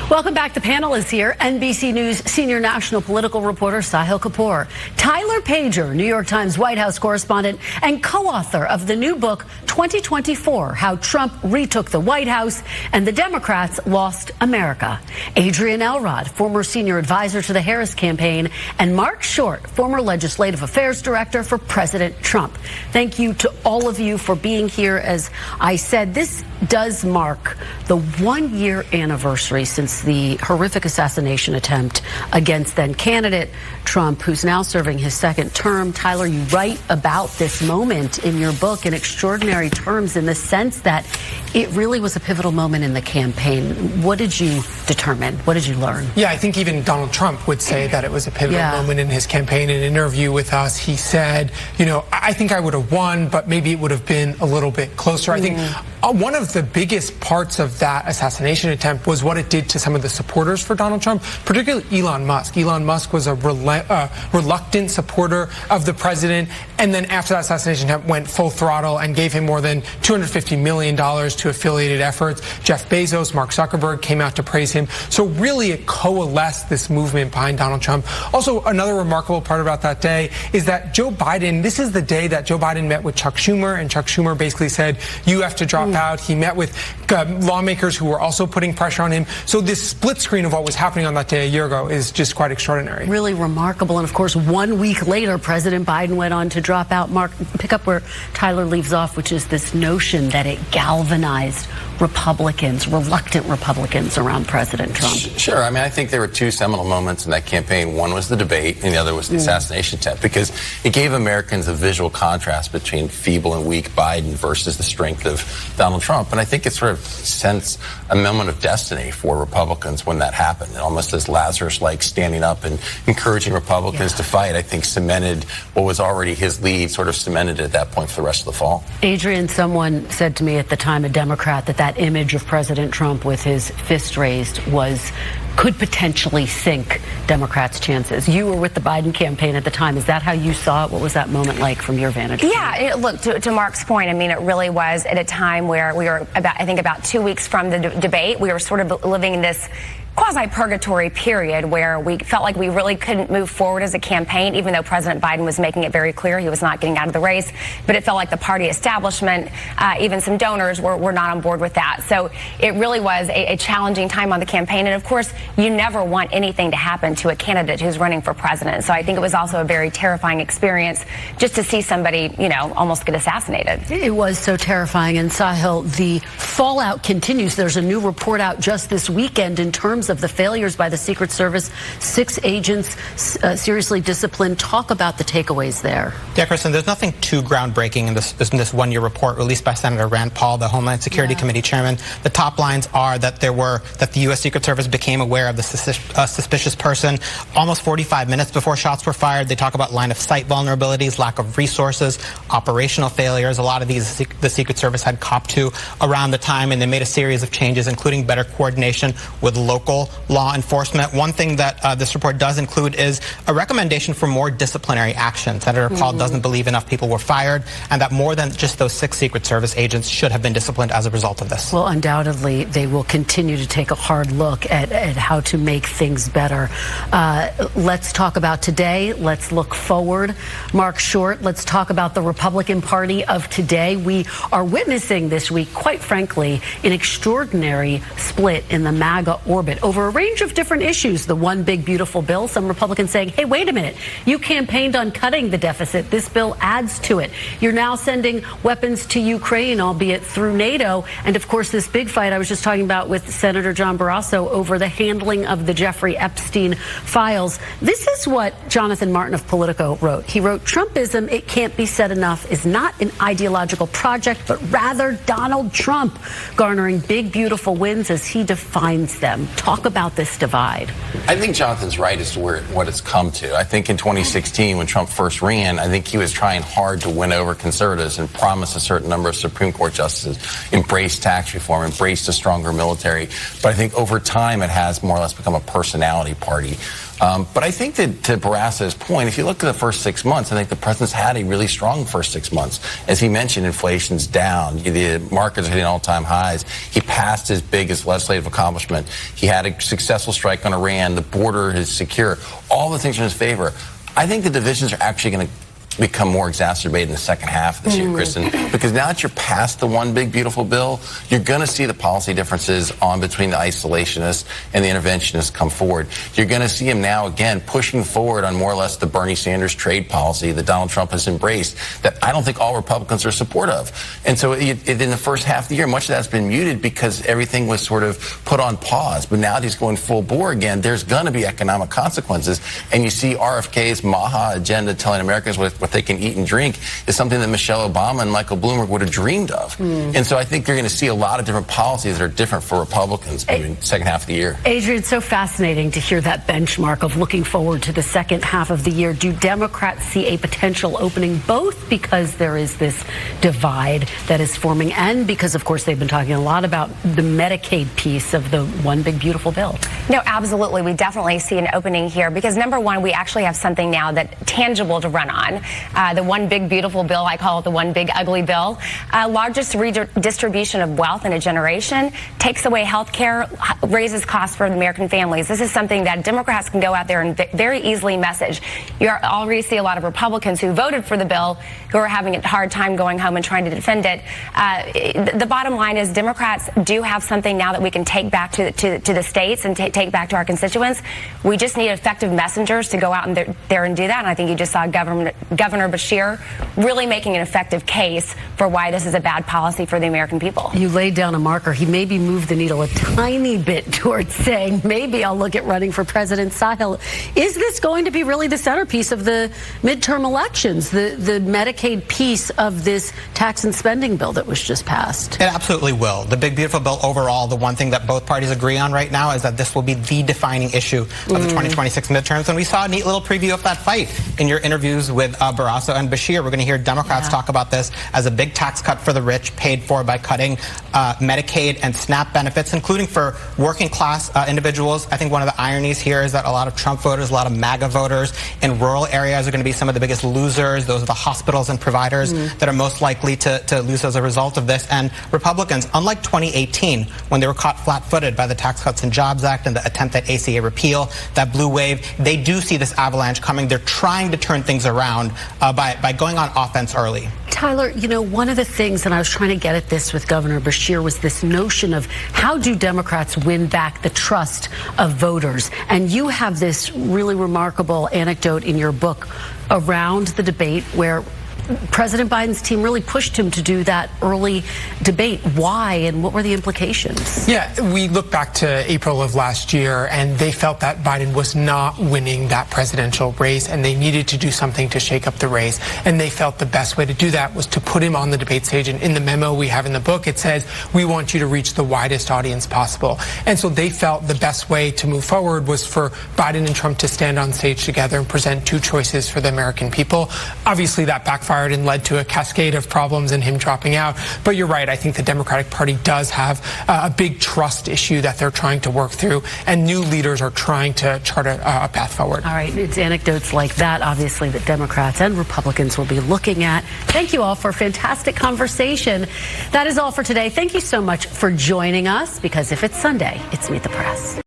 Welcome back. The panel is here. NBC News senior national political reporter Sahil Kapoor, Tyler Pager, New York Times White House correspondent and co-author of the new book 2024, How Trump Retook the White House and the Democrats Lost America, Adrian Elrod, former senior advisor to the Harris campaign, and Marc Short, former legislative affairs director for President Trump. Thank you to all of you for being here. As I said, this does mark the 1-year anniversary since the horrific assassination attempt against then candidate Trump, who's now serving his second term. Tyler, you write about this moment in your book in extraordinary terms, in the sense that it really was a pivotal moment in the campaign. What did you determine? What did you learn? Yeah, I think even Donald Trump would say that it was a pivotal moment in his campaign. In an interview with us, he said, I think I would have won, but maybe it would have been a little bit closer. I think one of the biggest parts of that assassination attempt was what it did to some of the supporters for Donald Trump, particularly Elon Musk. Elon Musk was a reluctant supporter of the president, and then after that assassination attempt went full throttle and gave him more than $250 million to affiliated efforts. Jeff Bezos, Mark Zuckerberg came out to praise him. So really it coalesced this movement behind Donald Trump. Also, another remarkable part about that day is that Joe Biden, this is the day that Joe Biden met with Chuck Schumer, and Chuck Schumer basically said, you have to drop out. He met with lawmakers who were also putting pressure on him. So this split screen of what was happening on that day a year ago is just quite extraordinary. Really remarkable. And of course, 1 week later, President Biden went on to drop out. Mark, pick up where Tyler leaves off, which is this notion that it galvanized Republicans, reluctant Republicans around President Trump. Sure. I mean, I think there were two seminal moments in that campaign. One was the debate and the other was the assassination attempt, because it gave Americans a visual contrast between feeble and weak Biden versus the strength of Donald Trump. And I think it sort of sensed a moment of destiny for Republicans when that happened. And almost as Lazarus-like standing up and encouraging Republicans to fight, I think cemented what was already his lead, sort of cemented it at that point for the rest of the fall. Adrian, someone said to me at the time, a Democrat, that image of President Trump with his fist raised could potentially sink Democrats' chances. You were with the Biden campaign at the time. Is that how you saw it? What was that moment like from your vantage point? Yeah, look, to Mark's point, I mean, it really was at a time where we were about 2 weeks from the debate. We were sort of living in this quasi-purgatory period where we felt like we really couldn't move forward as a campaign, even though President Biden was making it very clear he was not getting out of the race. But it felt like the party establishment, even some donors, were not on board with that. So it really was a challenging time on the campaign. And of course, you never want anything to happen to a candidate who's running for president. So I think it was also a very terrifying experience just to see somebody, almost get assassinated. It was so terrifying. And Sahil, the fallout continues. There's a new report out just this weekend in terms of the failures by the Secret Service. 6 agents seriously disciplined. Talk about the takeaways there. Yeah, Kristen, there's nothing too groundbreaking in this 1-year report released by Senator Rand Paul, the Homeland Security Committee chairman. The top lines are that the U.S. Secret Service became aware of the suspicious person almost 45 minutes before shots were fired. They talk about line of sight vulnerabilities, lack of resources, operational failures. A lot of these the Secret Service had copped to around the time, and they made a series of changes, including better coordination with local law enforcement. One thing that this report does include is a recommendation for more disciplinary action. Senator Paul doesn't believe enough people were fired, and that more than just those 6 Secret Service agents should have been disciplined as a result of this. Well, undoubtedly, they will continue to take a hard look at how to make things better. Let's talk about today. Let's look forward. Marc Short, let's talk about the Republican Party of today. We are witnessing this week, quite frankly, an extraordinary split in the MAGA orbit over a range of different issues. The one big, beautiful bill, some Republicans saying, hey, wait a minute, you campaigned on cutting the deficit. This bill adds to it. You're now sending weapons to Ukraine, albeit through NATO. And of course, this big fight I was just talking about with Senator John Barrasso over the handling of the Jeffrey Epstein files. This is what Jonathan Martin of Politico wrote. He wrote, Trumpism, it can't be said enough, is not an ideological project, but rather Donald Trump garnering big, beautiful wins as he defines them. Talk about this divide. I think Jonathan's right as to what it's come to. I think in 2016, when Trump first ran, I think he was trying hard to win over conservatives and promise a certain number of Supreme Court justices, embrace tax reform, embrace a stronger military. But I think over time, it has more or less become a personality party. But I think that, to Barrassa's point, if you look at the first 6 months, I think the president's had a really strong first 6 months. As he mentioned, inflation's down. The markets are hitting all-time highs. He passed his biggest legislative accomplishment. He had a successful strike on Iran. The border is secure. All the things are in his favor. I think the divisions are actually going to become more exacerbated in the second half of this year, Kristen, because now that you're past the one big beautiful bill, you're going to see the policy differences on between the isolationists and the interventionists come forward. You're going to see him now again pushing forward on more or less the Bernie Sanders trade policy that Donald Trump has embraced, that I don't think all Republicans are supportive of. And so in the first half of the year, much of that's been muted because everything was sort of put on pause. But now that he's going full bore again, there's going to be economic consequences. And you see RFK's Maha agenda telling Americans what they can eat and drink is something that Michelle Obama and Michael Bloomberg would have dreamed of. And so I think you're going to see a lot of different policies that are different for Republicans in the second half of the year. Adrian, it's so fascinating to hear that benchmark of looking forward to the second half of the year. Do Democrats see a potential opening, both because there is this divide that is forming and because, of course, they've been talking a lot about the Medicaid piece of the one big beautiful bill? No, absolutely. We definitely see an opening here because, number one, we actually have something now that tangible to run on. The one big beautiful bill, I call it the one big ugly bill. Largest redistribution of wealth in a generation, takes away health care, raises costs for American families. This is something that Democrats can go out there and very easily message. You already see a lot of Republicans who voted for the bill who are having a hard time going home and trying to defend it. The bottom line is Democrats do have something now that we can take back to the states and take back to our constituents. We just need effective messengers to go out there and do that. And I think you just saw Governor Bashir really making an effective case for why this is a bad policy for the American people. You laid down a marker. He maybe moved the needle a tiny bit towards saying, maybe I'll look at running for president. Sahil, is this going to be really the centerpiece of the midterm elections, the Medicaid piece of this tax and spending bill that was just passed? It absolutely will. The big beautiful bill overall, the one thing that both parties agree on right now is that this will be the defining issue of the 2026 midterms. And we saw a neat little preview of that fight in your interviews with Barrasso and Bashir. We're going to hear Democrats talk about this as a big tax cut for the rich, paid for by cutting Medicaid and SNAP benefits, including for working class individuals. I think one of the ironies here is that a lot of Trump voters, a lot of MAGA voters in rural areas are going to be some of the biggest losers. Those are the hospitals and providers that are most likely to lose as a result of this. And Republicans, unlike 2018, when they were caught flat-footed by the Tax Cuts and Jobs Act and the attempt at ACA repeal, that blue wave, they do see this avalanche coming. They're trying to turn things around by going on offense early. Tyler, you know, one of the things, and I was trying to get at this with Governor Bashir, was this notion of how do Democrats win back the trust of voters? And you have this really remarkable anecdote in your book around the debate where President Biden's team really pushed him to do that early debate. Why, and what were the implications? Yeah, we look back to April of last year, and they felt that Biden was not winning that presidential race, and they needed to do something to shake up the race. And they felt the best way to do that was to put him on the debate stage. And in the memo we have in the book, it says, we want you to reach the widest audience possible. And so they felt the best way to move forward was for Biden and Trump to stand on stage together and present two choices for the American people. Obviously, that backfired and led to a cascade of problems and him dropping out. But you're right. I think the Democratic Party does have a big trust issue that they're trying to work through, and new leaders are trying to chart a path forward. All right. It's anecdotes like that, obviously, that Democrats and Republicans will be looking at. Thank you all for a fantastic conversation. That is all for today. Thank you so much for joining us, because if it's Sunday, it's Meet the Press.